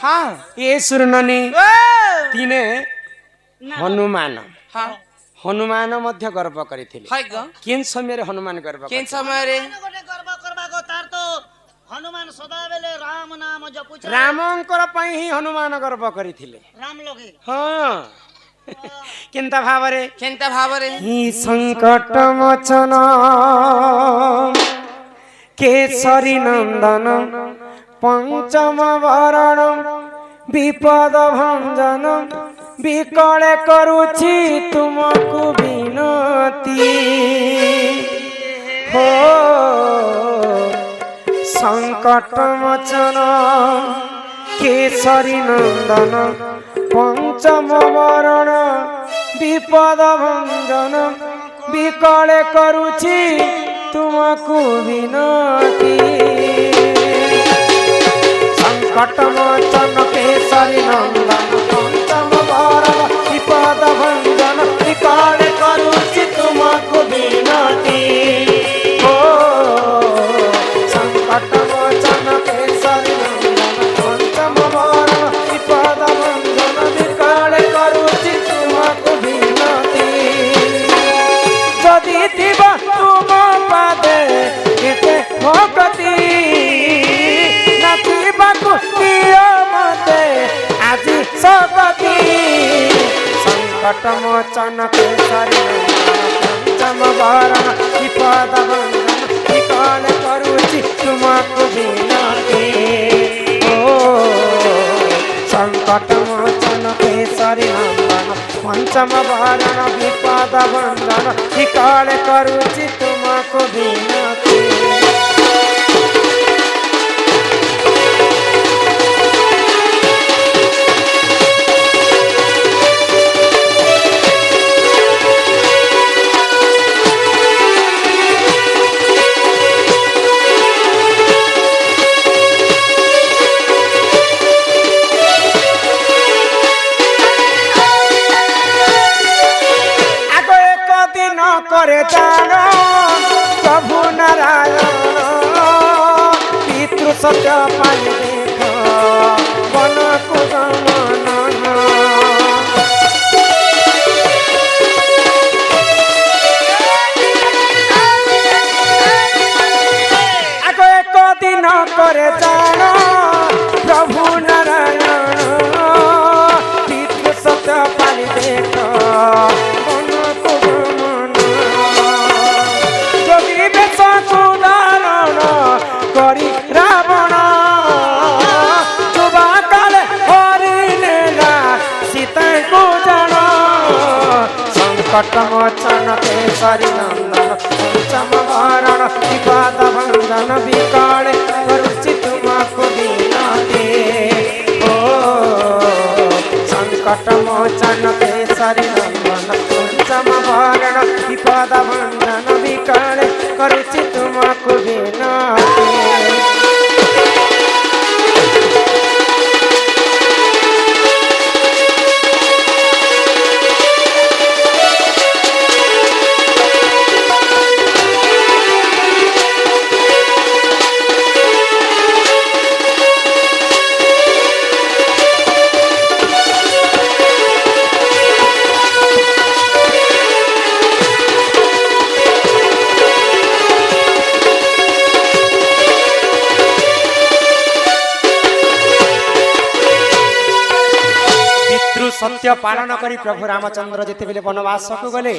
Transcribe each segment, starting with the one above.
हाँ ये सुरननी दिने हनुमान हाँ हनुमान मध्य गर्व करिथिले हाय ग किन समय रे हनुमान गर्व केन समय रे गोटे गर्व करबाको तार तो हनुमान सदा बेले राम नाम जपुछ रामंकर पई ही हनुमान गर्व करिथिले राम लगे हाँ किंता भावरे केनता भाव रे ही संकट मोचन केसरी नंदन पंचम वरण विपद भंजन विकले करुछि तुमको विनती हो संकट मोचन केसरी नंदन पंचम वरण विपद भंजन विकले करुछि तुमको विनती संकट मोचन केसरी नंदन पंचम वरण विपद भंजन विकले करुछि तुमको विनती हो संकट मोचन केसरी नंदन पंचम वरण विपद भंजन विकले करुछि तुमको विनती जदि थिबा तुम पादे एते भक्ति नाचिबाकु दियो मते आजि सकति संकट मोचन केसरी पंचम वरण विपद भंजन विकले करुछि तुमको विनती ओ संकट मोचन केसरी नंदन पंचम वरण विपद भंजन विकले करुछि तुमको विनती करे दान प्रभु नारायण पितृ सत्य पाई देख वन को गमन आगो एक दिन करे दान प्रभु नारायण पितृ सत्य पाई देख करी रावण जुबा काले हरि नेला सीता को जन संकट मोचन केसरी नंदन पंचम वरण विपद भंजन विकले करुछि तुमको विनती ओ संकट मोचन केसरी नंदन पंचम वरण विपद भंजन विकले करुछि तुमको विनती सत्य पालन करी प्रभु रामचंद्र जिते बेले वनवास को गले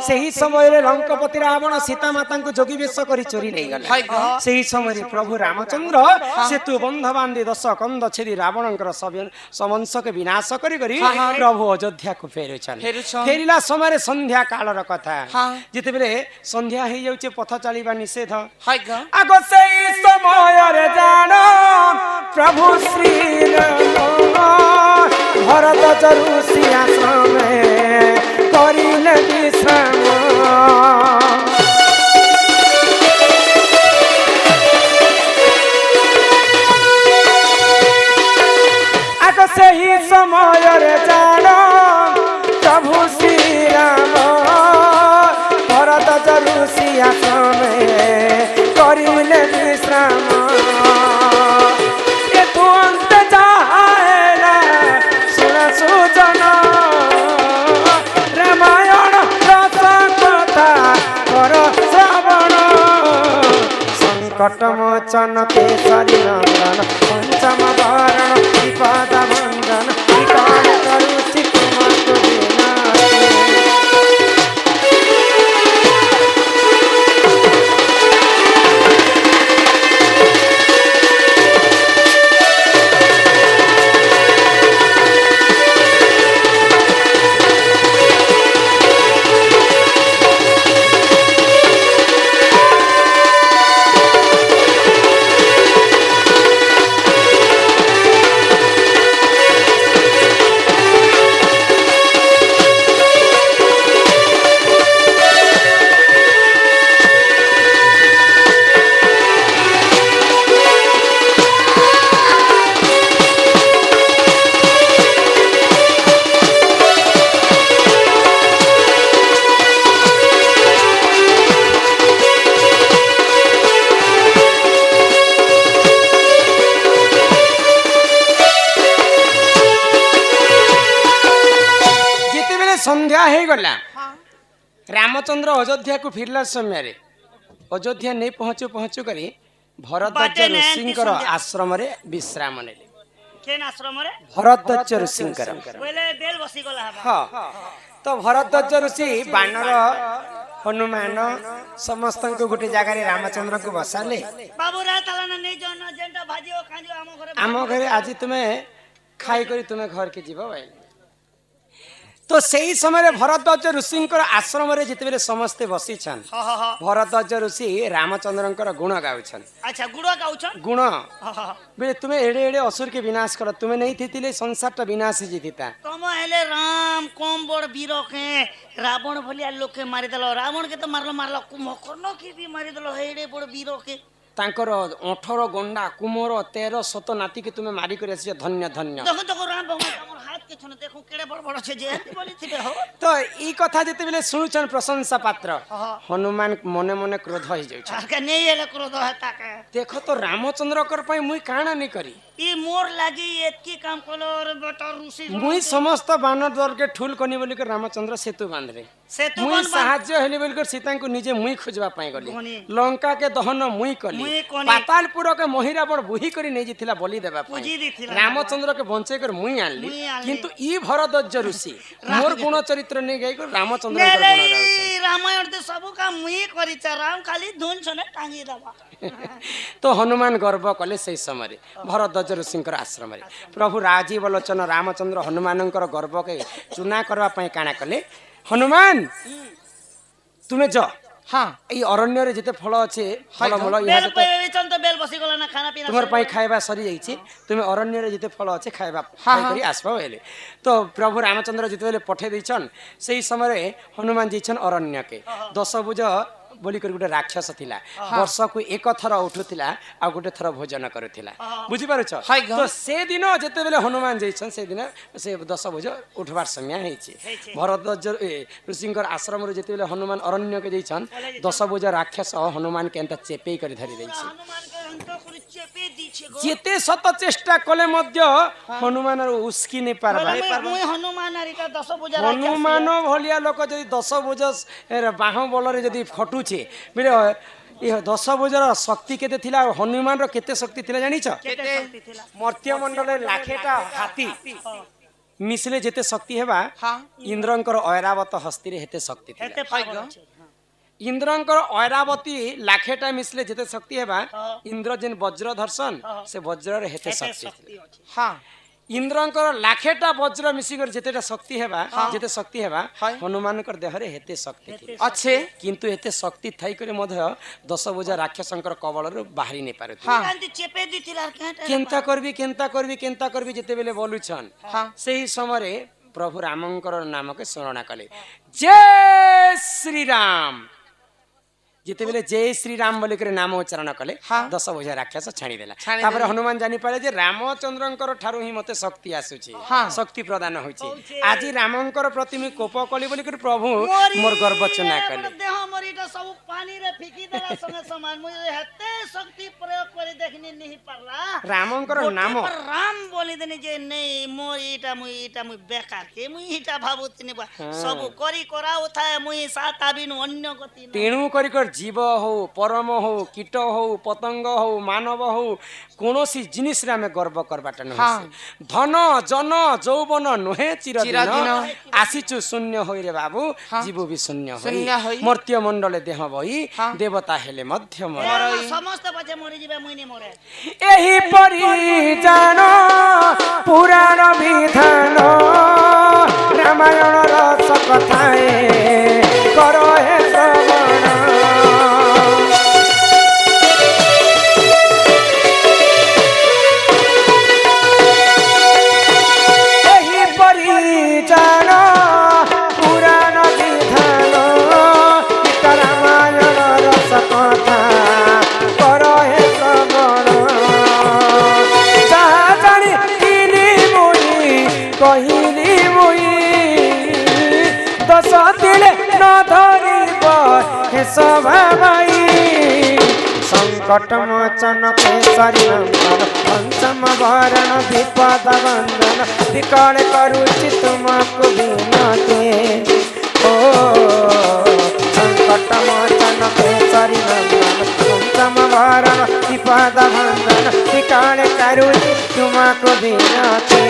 सही समय रे लंकापति रावण सीता माता को जोगी वेश करी चोरी नहीं गले सही समय प्रभु रामचंद्र सेतु बंध बांधी 10 कंद छेदी रावणकर समंश के विनाश करी करी प्रभु अयोध्या को फेरुछन फेरिला समय रे संध्या कालर कथा जिते बेले संध्या हे जाउचे पथ चलीबा निषेध आगो सही समय रे जानो प्रभु श्री राम भरत जरुसिया समय करिले विश्राम आगो सही समय रे जानो प्रभु श्री राम भरत जरुसिया समय करिले विश्राम ये तुरंत जाए संकटमोचन केसरी नंदन पंचम वरण विपद भंजन विकार करुछि तुमको विनाशे। संध्या हो गला रामचंद्र अयोध्या को फिरला समय अयोध्या नहीं पहुंचु पहुंचु करी भरद्वाज ऋषिंकर आश्रम रे विश्राम नेले। केन आश्रम रे? भरद्वाज ऋषिंकर पहले बेल बसी गला हां तो भरद्वाज ऋषि बानर हनुमान समस्त को गोटे जगह रे रामचंद्र को बसाले। बाबू रा ताला नहीं जन जेंटा भाजियो खाजियो आम घरे आज तुम्हें खाई करी तुम्हें घर के जीव भाई। तो सही समय भरद्वाज ऋषि आश्रम रे जिते समस्ते बसी छन भरद्वाज ऋषि रामचंद्र गुण गाउछन। अच्छा गुण गाउछन गुण बे तुम्हें एड़े एड़े असुर के विनाश कर तुम्हें नहीं थी संसार टा विनाश जीता तुम हेले राम कम बड़ वीर के रावण भलिया लोक के मारी दलो रावण के तो मारलो मारलो कुंभकर्ण के भी मारी दलो एड़े बड़ वीर के तांकर 18 गंडा कुमोर 13 शत नाती के तुम्हें मारी कर धन्य धन्य देखो देखो राम भगवान हमर हाथ के छने देखो केड़े बड़ बड़ छे जे बोली थिबे हो। तो ई कथा जते बेले सुनुछन प्रशंसा पात्र हनुमान मने मने क्रोध हो जाउ छ के नहीं हेले क्रोध हता के देखो तो रामचंद्र कर पई मुई काना नहीं करी ई मोर लागी एतकी काम कलो रे बेटा ऋषि मुई समस्त बानर दल के ठुल कनी बोली कर रामचंद्र सेतु बांध रे सेतु मुई सहाय्य हेली बोली कर सीता को निजे मुई खोजबा पई गली लंका के दहन मुई कली पातालपुर के महिरा बड़ बुही करी नहीं जिथिला बलि देबा पई रामचंद्र के बंचे कर मुई आनली किंतु ई भरद्वाज ऋषि मोर गुण चरित्र नहीं गई कर रामचंद्र के गुण गाउछ रामायण ते सब काम मुई करी छ राम खाली धुन छने टांगी दबा। तो हनुमान गर्व कले से समय भरद्वाज ऋषि आश्रम रे प्रभु राजीव लोचन रामचंद्र हनुमान गर्व के चुना करबा पई काना कले हनुमान तुम्हें जो हाँ ये अरण्य रे जिते फल अच्छे फल मूल बेल तो बेल बसी गला ना खाना पीना तुमर पई खाइबा सरी जाइछि तुम्हें अरण्य रे जिते फल अच्छे खाइबा करी आसबा बेले तो प्रभु रामचंद्र जिते बेले पठे दैछन सेही समय हनुमान जइछन अरण्य के 10 भुज बोली कर गोटे राक्षस थिला वर्ष को एक थर उठुथिला आ गोटे थर भोजन करुथिला बुझी पारुछ। तो से दिन जते बेले हनुमान जइछन से दिन से 10 भुज उठबार समय हेछि भरद्वाज ऋषि आश्रम रे जते बेले हनुमान अरण्य के जइछन 10 भुज राक्षस हनुमान के एंता चेपे कर धरि दैछि जेते शत चेष्टा कले मध्य हनुमान उसकी नहीं पारबा हनुमान भलिया लोक जदि 10 भुज बाह बल रे जदि फटु बोले ये 10 भुजर शक्ति केते थिला हनुमान रो केते शक्ति थिला जानि छ मर्त्य मंडल लाखेटा हाथी मिसले जेते शक्ति हेबा इंद्रंकर ऐरावत हस्ती रे हेते शक्ति थिला इंद्रंकर ऐरावती लाखेटा मिसले जेते शक्ति हेबा इंद्र जेन वज्र धर्षण से वज्र रे हेते शक्ति थिला हां इंद्रंकर लाखेटा वज्र मिसिकर जेतेटा शक्ति हेबा जेते शक्ति हेबा हनुमान कर देह रे हेते शक्ति अच्छे किंतु हेते शक्ति थाई करे मध्य 10 भुजा राक्षसंकर कबल रे बाहरी नै पारे कांती चेपे दिथिला केंता करबी जेते बेले बोलुछन सेही समय प्रभु रामंकर नाम के स्मरण कले जय श्री राम जिते बेले जय श्री राम बोली करे नाम उच्चारण कले 10 भुजा राक्षस छाणी देला तापर हनुमान जानि पाले जे रामचंद्रंकर ठारू ही मते शक्ति आसुची शक्ति प्रदान होईची आज रामंकर प्रति मी कोप कली बोली करे प्रभु मोर गर्व चुना कले देह मरीटा सब पानी रे फिकी देला संगे समान मु हेते शक्ति प्रयोग करे देखनी नहीं परला रामंकर नाम राम बोली देनी जे नहीं मोर इटा मु बेकार के मु इटा भाबुतनी सब करी कराउ थाए मु सात आबिनु अन्य गति तेणु करी कर जीव हो परम हो कीट हो पतंग हो मानव हो कौनसी जिनिस रे आमे गर्व करबाटा नहीं धन जन जौवन नुहे चिरदिन आसीचु शून्य होई रे बाबू जीव भी शून्य होई मर्त्य मंडले देह बही देवता हेले मध्य मरई समस्त बचे मरि जिबे मुई नै मरे एही परि जानो पुराण विधान रामायण रस कथाए करो हे श्रवण एही परि जानो पुराण विधान रामायण रस कथा करो हे श्रवण जहाँ जानी कहली मुई दस दिले न धरिब हे सभाई संकट मोचन केसरी नंदन पंचम वरण विपद बंदन विकल करुचि तुमको विनते ओ संकट मोचन केसरी नंदन पंचम वरण विपद बंदन विकल करुचि तुमको विनते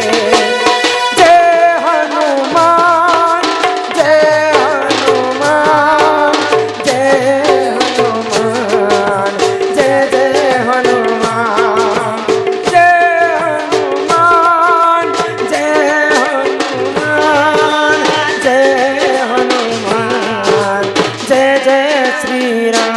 हनुमान जय हनुमान जय हनुमान जय जय हनुमान जय हनुमान जय हनुमान जय हनुमान जय जय श्री राम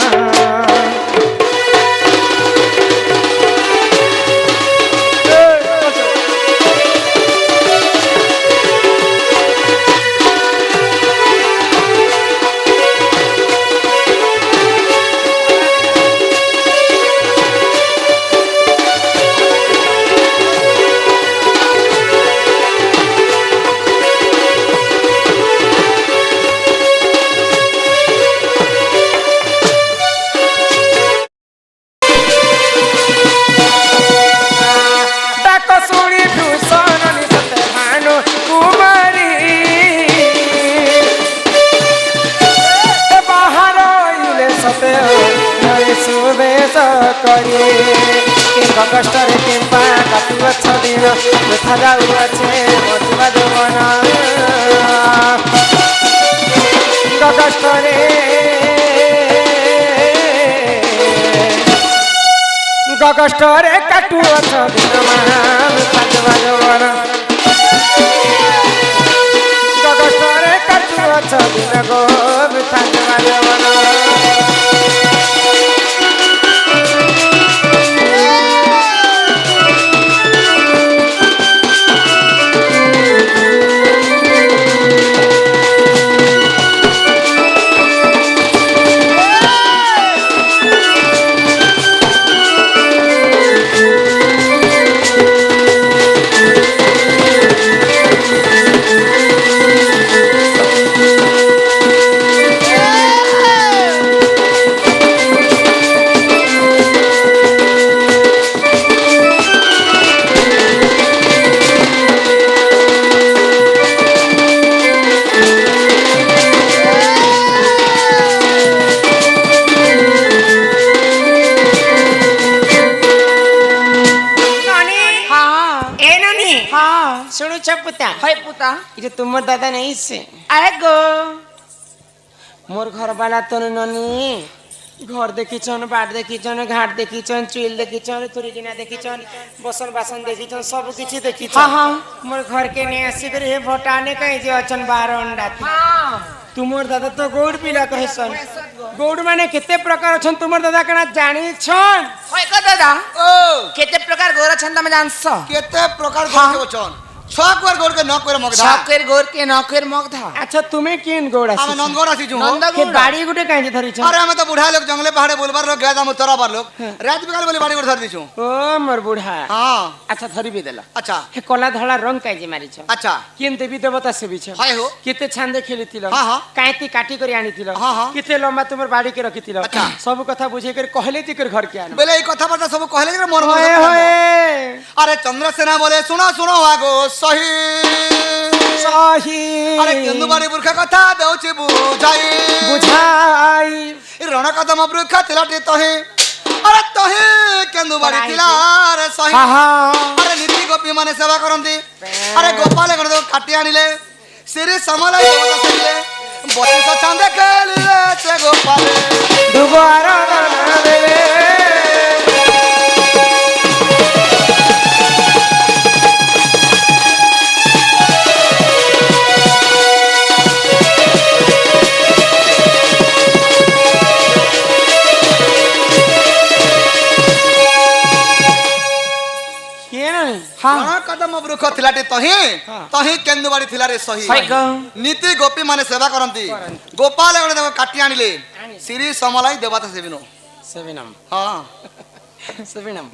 कष्टरे किंबा काटुआ छदिन देखा जाउअछे मधुआ जवन कष्टरे कष्टरे काटुआ छदिन मधुआ जवन कष्टरे काटुआ छदिन गो मधुआ जवन ये तुम दादा नहीं से आए गो मोर घर वाला तो ननी घर देखीचन बाट देखीचन घाट देखीचन चुइल देखीचन थुरीगिना देखीचन बसन बासन देखीचन सब किछि देखीचन मोर घर के ने आसी करे हे भटाने कहि जे अचन 12 अंडा तुमर दादा तो गौड़ पिला कहसन गौड़ माने केते प्रकार छन तुमर दादा कना जानी छन होय क दादा ओ केते प्रकार गौर छन तमे जानस केते प्रकार गौर छन छक्वर गोर के नक्कर मगधा छक्कर गोर के नक्कर मगधा अच्छा तुम्हें केन गोड़ आसी हम नंदगोड़ आसी छु के बाड़ी गुटे काहे जे धरि छ अरे हम तो बुढ़ा लोग जंगले पहाड़े बोलबार लोग गया हम तोरा बार लोग रात बिकाल बोली बाड़ी गुड़ धर दी छु ओ मोर बुढ़ा हां अच्छा धरि भी देला अच्छा हे कला धला रंग काहे जे मारी छ अच्छा केन देवी देवता से भी छ हाय हो केते छांदे खेलितिल हां हां काहेती काटी करी आनीतिल हां हां केते लंबा तुमर बाड़ी के रखितिल अच्छा सब कथा बुझे कर कहले जे कर घर के आन बोले ई कथा बात सब कहले जे मोर होए होए अरे चंद्रसेना बोले सुनो सुनो आगो सही সহি আরে কেন্দু বাড়ি বৃক্ষ কথা দেউছি বুঝাই বুঝাই রণ কদম বৃক্ষ তিলাটি তহে আরে তহে কেন্দু বাড়ি ଥିଲା রে সহি আরে নীতি গোপী মানে সেবা করନ୍ତି আরে গোপাল গণ কাটি আনিলে শ্রী সমলাই দেবতা সেবিলে 32 চাঁদে খেলিলে সে গোপালে দুবার দেবে কদম বৃক্ষ ଥିଲାଟି ତହିଁ ତହିଁ କେନ୍ଦୁ ବାଡି ଥିଲା ରେ ସହି ନୀତି ଗୋପୀ ମାନେ ସେବା କରନ୍ତି ଗୋପାଳ ଗଣ ତାକୁ କାଟି ଆଣିଲେ ଶ୍ରୀ ସମলাই ଦେବତା ସେବିନୁ ସେବିନମ୍ ହଁ ସେବିନମ୍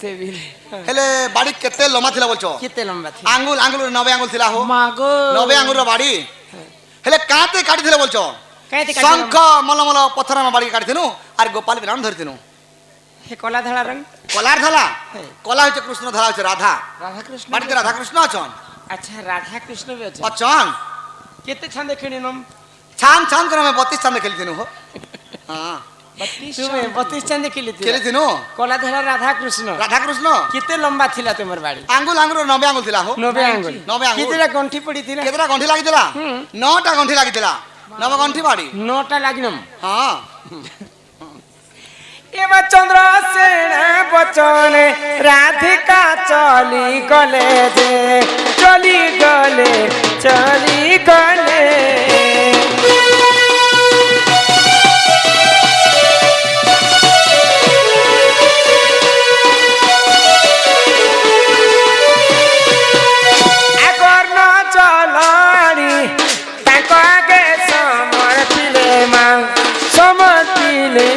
ସେବିଲେ ହେଲେ ବାଡି କେତେ ଲମ୍ବା ଥିଲା ବୋଲଛ କେତେ ଲମ୍ବା ଥିଲା ଆଙ୍ଗୁଲ ଆଙ୍ଗୁଲ 90 ଆଙ୍ଗୁଲ ଥିଲା ହୋ ମାଗୋ 90 ଆଙ୍ଗୁଲର ବାଡି ହେଲେ କାତେ କାଟି ଥିଲେ ବୋଲଛ ଶଙ୍ଖ ମଲମଲ ପଥର ବାଡି କାଟିଥିନୁ ଆର ଗୋପାଳ ବିରାମ ଧରିଥିନୁ হে কলা ধলা রং কলার ধালা কলা হচ্ছে কৃষ্ণ ধারা হচ্ছে রাধা রাধা কৃষ্ণ বাড়িতে রাধা কৃষ্ণ অছন আচ্ছা রাধা কৃষ্ণ বি আছে অছন কেতে ছান দেখিনিনম ছান ছান করে আমি 32 চাঁদ খেলিছিনু হো হ্যাঁ 32 চান দেখিলি খেলিছিনু কলা ধলা রাধা কৃষ্ণ কেতে লম্বা থিলা তোমার বাড়ি আঙ্গুল আঙ্গুল 90 আঙ্গুল থিলা হো 90 আঙ্গুল 90 আঙ্গুল কেতেটা গন্ঠি পড়ি থিলা কেতেটা গন্ঠি লাগিଥିଲା 9টা গন্ঠি লাগিଥିଲା 9 গন্ঠি বাড়ি 9টা লাগিনম হ্যাঁ এবার চন্দ্রসেন বচনে রাধিকা চলি গলে যে চলি গলে আগর ন চলানি তাঙ্ক আগে সমর্পিলে মা সমর্পিলে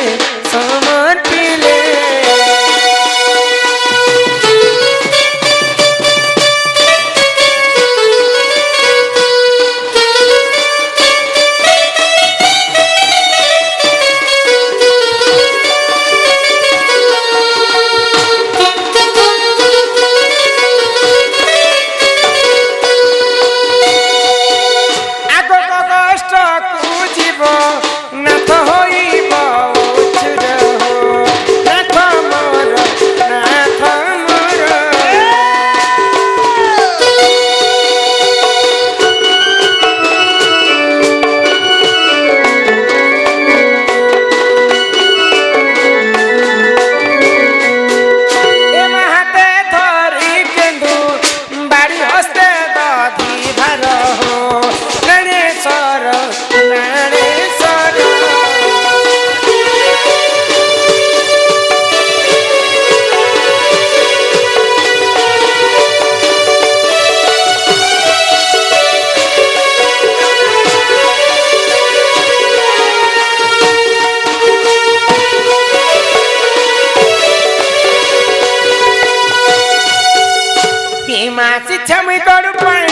মাছি ছামি করু পাই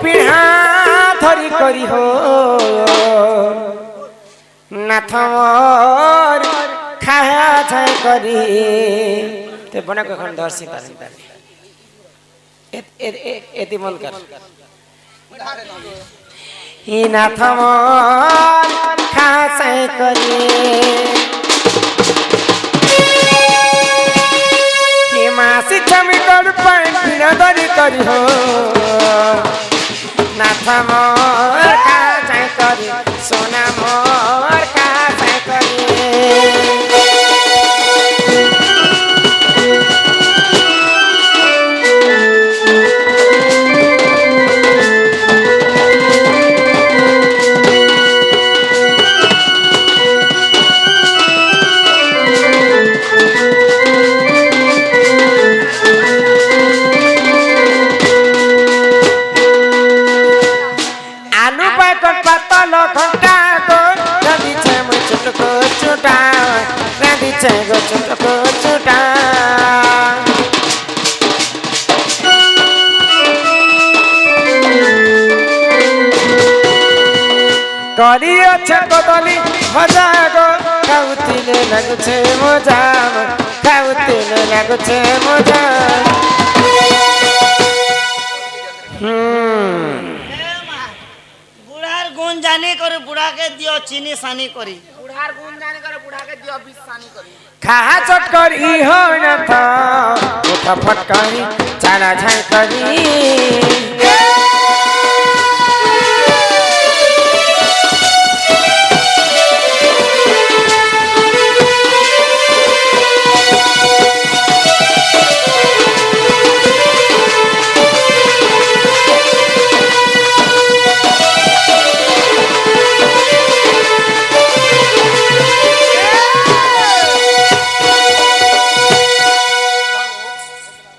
পিঢ়া ধরি করি হো নাথ মোর খায়া ছাই করি তে বনা কখন ধরছি পারি এতি মন কর হি নাথ মোর খায়া ছাই করি মাসি ছামি করি পাই পিঢ়া ধরি করি হো নাথ মোর খায়া ছাই করি সোনা মোর খায়া ছাই করি পাতল ঘন্টা গো রাঁধিছে মই ছোটক ছোটা রাঁধিছে গো ছোটক ছোটা করিয়াছে কদলি ভজা গো খাউতিলে লাগুছে মজা খাউতিলে লাগুছে মজা বুড়ার গুণ জানি করে বুড়াকে দিও চিনি সানি করি বুড়ার গুণ জানি করে বুড়াকে দিও বিস্তানি করি খাহা চট করি হয় না তো উঠা ফটকারি চালা ঝাই করি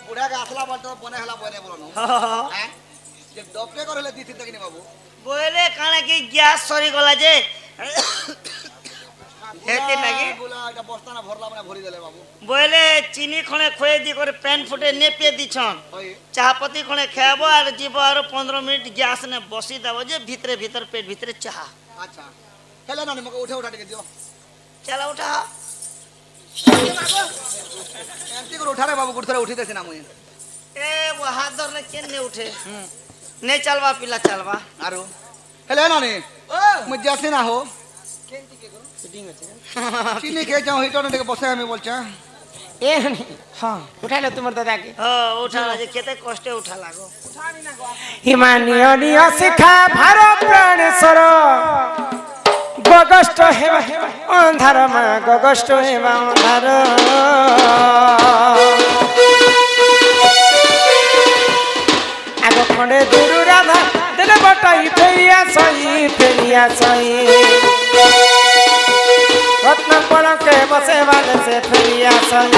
বুড়াকে আসলা বলতো বনে হেলা বনে বলনো হ্যাঁ যে ডপকে করলে দিতি তাকিনি বাবু বলে কানে কি গ্যাস সরি গলা যে হেতে নাকি বুলা এটা বস্তা না ভরলা মানে ভরি দেলে বাবু বলে চিনি খনে খয়ে দি করে প্যান ফুটে নেপিয়ে দিছন ওই চাহাপতি খনে খাবো আর জীব আর 15 মিনিট গ্যাস নে বসি দেব যে ভিতরে ভিতর পেট ভিতরে চাহা আচ্ছা হেলে না মকে উঠে উঠা টিকে দিও চালা উঠা এমতি করে উঠারে বাবু গুড় ধরে উঠিতেছি না মুই এ वो हाथ धरले केन ने उठे ने चलवा पिला चलवा আরো হেলে না নে মুই যাসি না হো চিনি খেয়ে যাও হিটো না টিকে বসে আমি বলছা এ হ্যাঁ উঠাইলো তোমার দাদাকে हो उठा जे केते कष्टे उठा लागो হিমানীয় নিয় শিখা ভারত প্রাণেশ্বর গগষ্ট হেবা অন্ধার মা গগষ্ট হেবা অন্ধার আগ খଣ୍ଡে দূর রাধা দিলে বটাই ফেরিয়া সই রত্ন পলকে বসে বাদে সে ফেরিয়া সই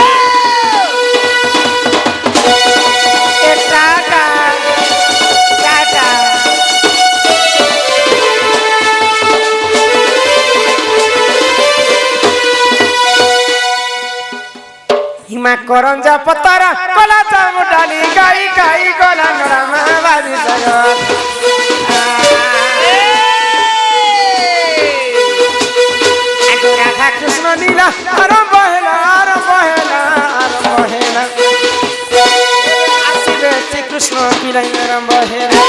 টাটা টাটা হিমা করঞ্জা পতারা কলা চাম ডালি গাই গাই গলা নড়া মাবাজি জগৎ রাধা কৃষ্ণ লীলা আরম্ভ হেলা আসিবে শ্রীকৃষ্ণ বিলাই আরম্ভ হেলা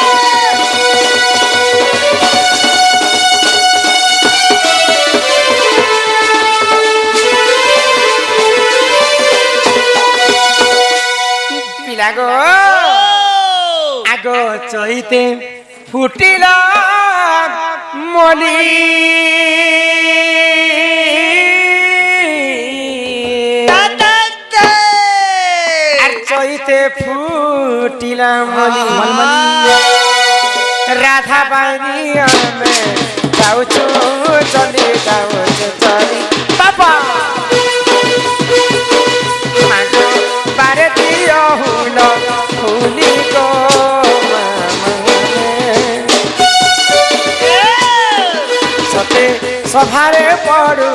পিলাগো আগো চৈতে ফুটিল মলি আর চৈতে ফুটিল মলি রাধা বাইনি আমি যাউছু চলি বাবা মাগো বারে দিও হুল ফুলি গো সতে সভারে পড়ু